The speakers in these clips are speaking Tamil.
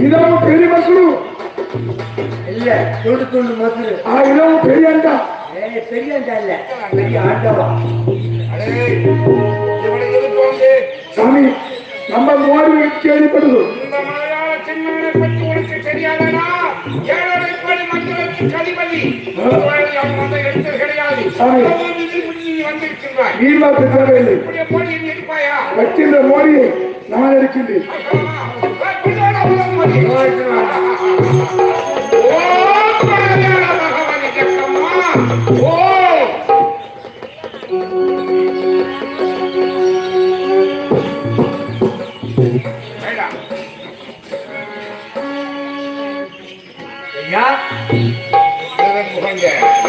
ಇದವು பெரிய ಮಕ್ಕಳು இல்ல துண்டு துண்டு மக்கಳು ಇದವು பெரிய ಅಂಟ பெரிய ಅಂಟ இல்ல பெரிய ஆண்டவா சாமி நம்ம மோடி கேள்விப்படுது இந்த மலையாள சின்னவனை பற்றி உனக்கு தெரியாதனா ஏழரை கோடி மக்களுக்கு கதிபதி அவன் வந்த எழுத்தர் கிடையாது வந்திருக்கின்றாய் நீ பார்த்து தேவையில்லை மோடியை எடுப்பாயா வச்சிருந்த மோடியை நான் இருக்கின்றேன்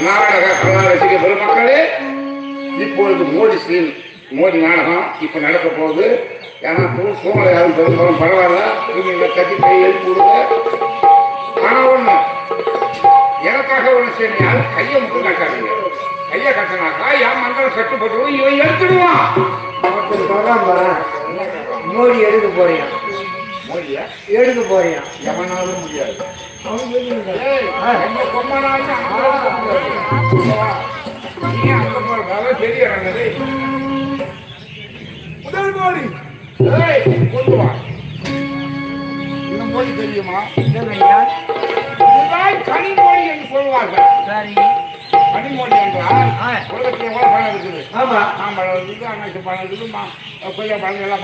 நாடக கலா ரசிக பெருமக்களே, இப்பொழுது மோடி நாடகம் இப்ப நடக்க போகுது. ஏன்னா சூழ்நிலை யாரும் பெரும்பாலும் பரவாயில்ல, நீங்க கட்டி கை எழுப்பி விடுங்க. ஆனா ஒண்ணு எனக்காக ஒண்ணு சரி, யாரும் கையை மட்டும் கட்டாதீங்க. கையை கட்டினாக்கா யார் மந்திரம் கட்டுப்பட்டு இவன் எடுத்துடுவான். மோடி எடுக்க போறியா? மோடியா எடுக்க போறியா? எவனாலும் முடியாது. முதல் மோடி கொண்டு வா. இந்த மொழி தெரியுமா? இதுதான் கனிமொழி என்று சொல்வார்கள். கனிமொழி என்றால் உலகத்தில் எவ்வளவு பணம் இருக்குது? ஆமா, மாம்பழம் இருக்குது, அனைத்து பழம் இருக்குது, கொய்யா பழம் எல்லாம்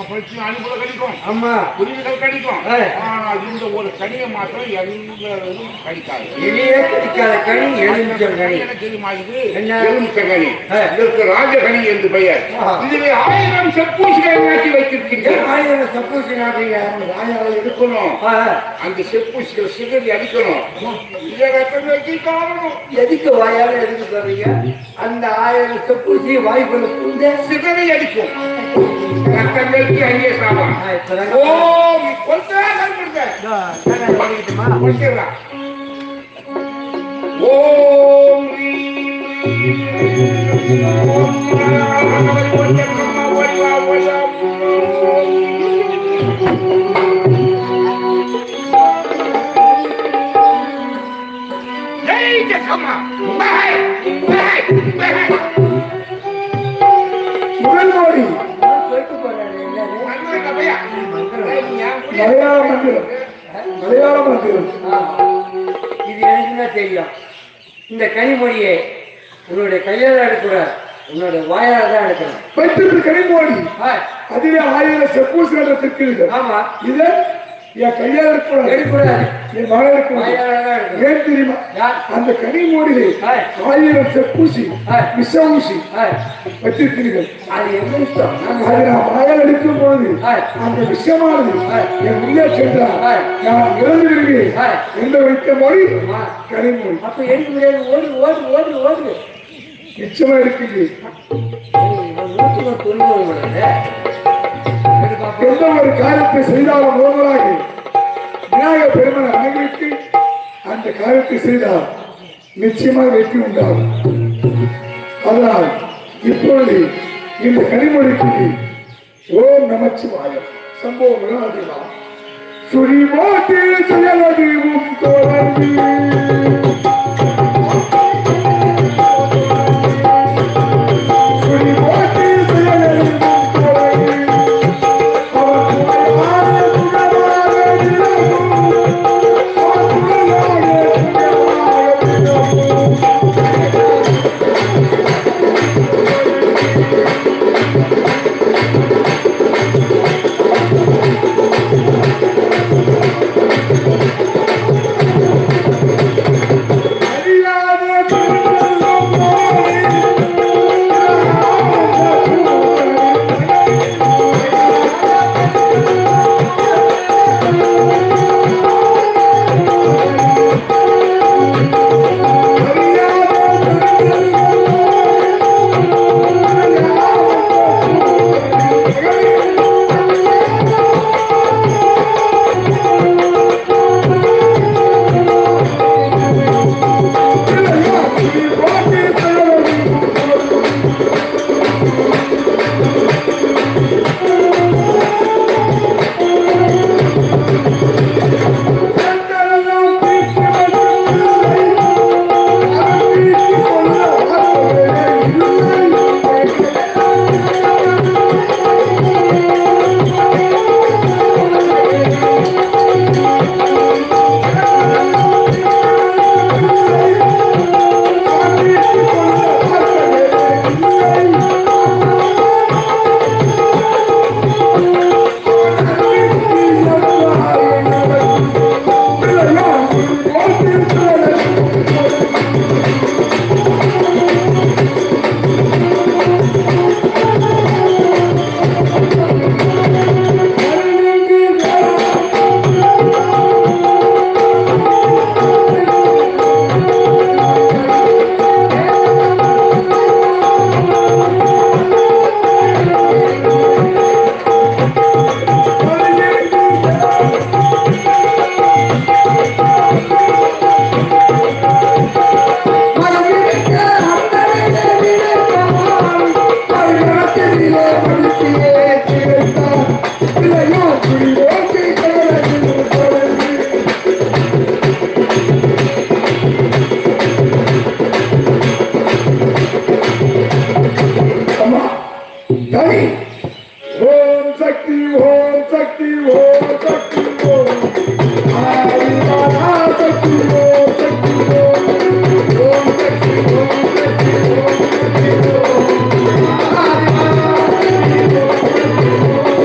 பறிச்சு அனுப்புல கிடைக்கும். ஆமா, குருவிகள் கிடைக்கும். ஆனால் இந்த ஒரு கனியை மாத்திரம் எங்களும் கிடைக்காது. எளியே கிடைக்காத கனி எலுமிச்சை கனி. என்ன தெரியுமா? இது எலுமிச்சை கனி. இதற்கு ராஜகனி என்று பெயர். இதுவே 1000 செப்பூசிகளை நாட்டி வைத்திருக்கீங்க. 1000 செப்பூசி நாட்டிங்க ராஜாவை எடுக்கணும். அந்த செப்பூசிகள் சிகரி அடிக்கணும். இதை ரத்தம் வச்சு காரணம் எதுக்கு வாயால எதுக்கு சொல்றீங்க? அந்த 1000 செப்பூசி வாய்ப்புல புந்த சிகரை அடிக்கும். ரத்தம் வச்சு அங்கே சாவான். ஓம் கொல்றாங்க கொல்றா. ஓம் முதல் மோடி மலையாள மந்திரம். மலையாள மந்திரம் இது எனக்குன்னா தெரியும். இந்த கனிமொழியை உன்னுடைய கையால எடுக்கூடாது, உன்னோட வாயால தான் எடுக்கணும். வைத்திருந்த கனிமொழி அதிலே 1000 செப்பூசி நடத்திருக்கிறது. ஆமா, இது என் கையால் எடுக்கூடாது, என் மகள் இருக்கணும். ஏன் தெரியுமா? அந்த கனிமொழியை 1000 செப்பூசி விஷ ஊசி வச்சிருக்கிறீர்கள். அது எந்த இஷ்டம். அதை நான் மகள் எடுக்கும் பொழுது அந்த விஷமானது என் உள்ளே சென்றால் நான் இறந்து விடுகிறேன் என்று வைத்த மொழி கனிமொழி. அப்ப எடுக்க முடியாது. ஓடு ஓடு ஓடு ஓடு. நிச்சயமா இருக்குது. எந்த ஒரு காரியத்தை செய்தாலும் ஒருவராக விநாயகர் பெருமன் அனைவருக்கு அந்த காரியத்தை செய்தால் நிச்சயமாக வெற்றி உண்டாகும். அதனால் இப்பொழுது இந்த கனிமொழிக்கு ஓம் நமச்சிவாயம் சம்பவம் அதிகம் சுழிவாட்டி செயலடிவும் தொடர்ந்து தனி ஓம் சக்தி ஓம் சக்தி ஓம் சக்தி ஓம் ஆதிமாதா சக்தி ஓம் சக்தி ஓம் ஓம் சக்தி ஓம் சக்தி ஓம் சக்தி ஓம் ஆதிமாதா சக்தி ஓம்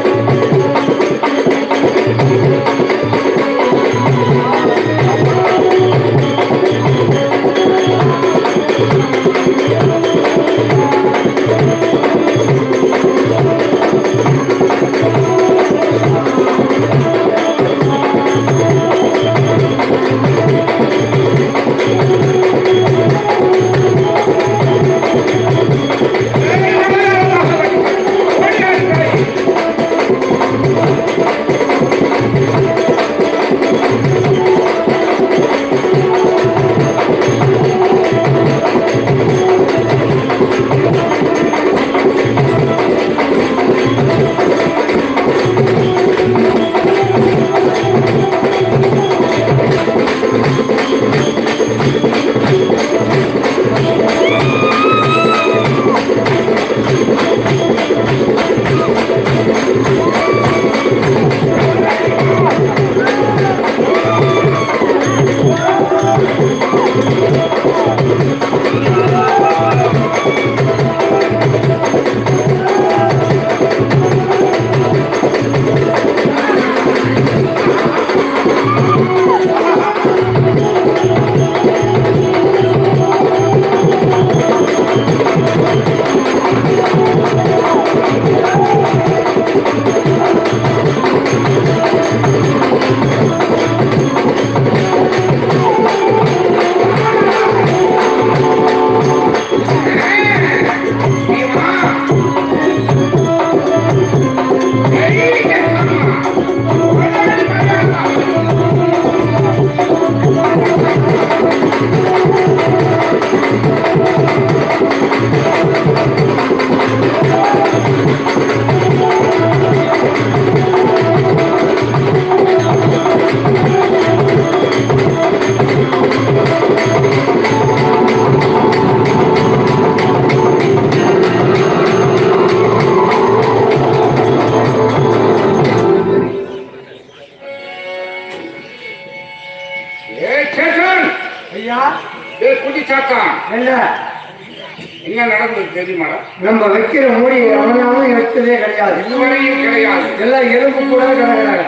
என்ன நடந்தது தெரியுமா? நம்ம வைக்கிற மூடி அவனாலும் எடுத்ததே கிடையாது, இதுவரையும் கிடையாது. எல்லாம் எலும்பு கூட கிடக்கிறாங்க.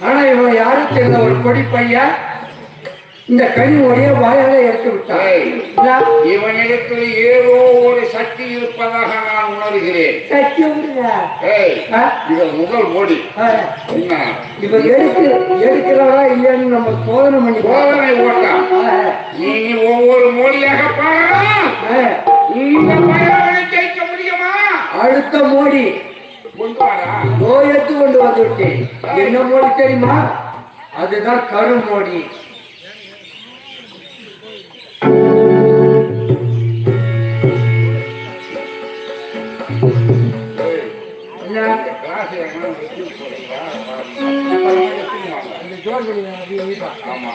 ஆனா இவன் யாரும் தெரியல, ஒரு கொடி பையன் இந்த கனி ஒரே வாயால எடுத்து விட்டான். இவனிடத்தில் ஏதோ ஒரு சக்தி இருப்பதாக நான் உணர்கிறேன். சக்தி இவன் முதல் ஓடி இவன் எடுக்கிறவரா இல்லையான்னு நம்ம சோதனை பண்ணி சோதனை ஓட்டான். நீ ஒவ்வொரு மோடியாக பாடலாம். இந்த பயணத்தை ஜெயிக்க முடியுமா? அடுத்த மோடி எடுத்து கொண்டு வந்து விட்டேன். என்ன மோடி தெரியுமா? அதுதான் கருமோடி. ஆமா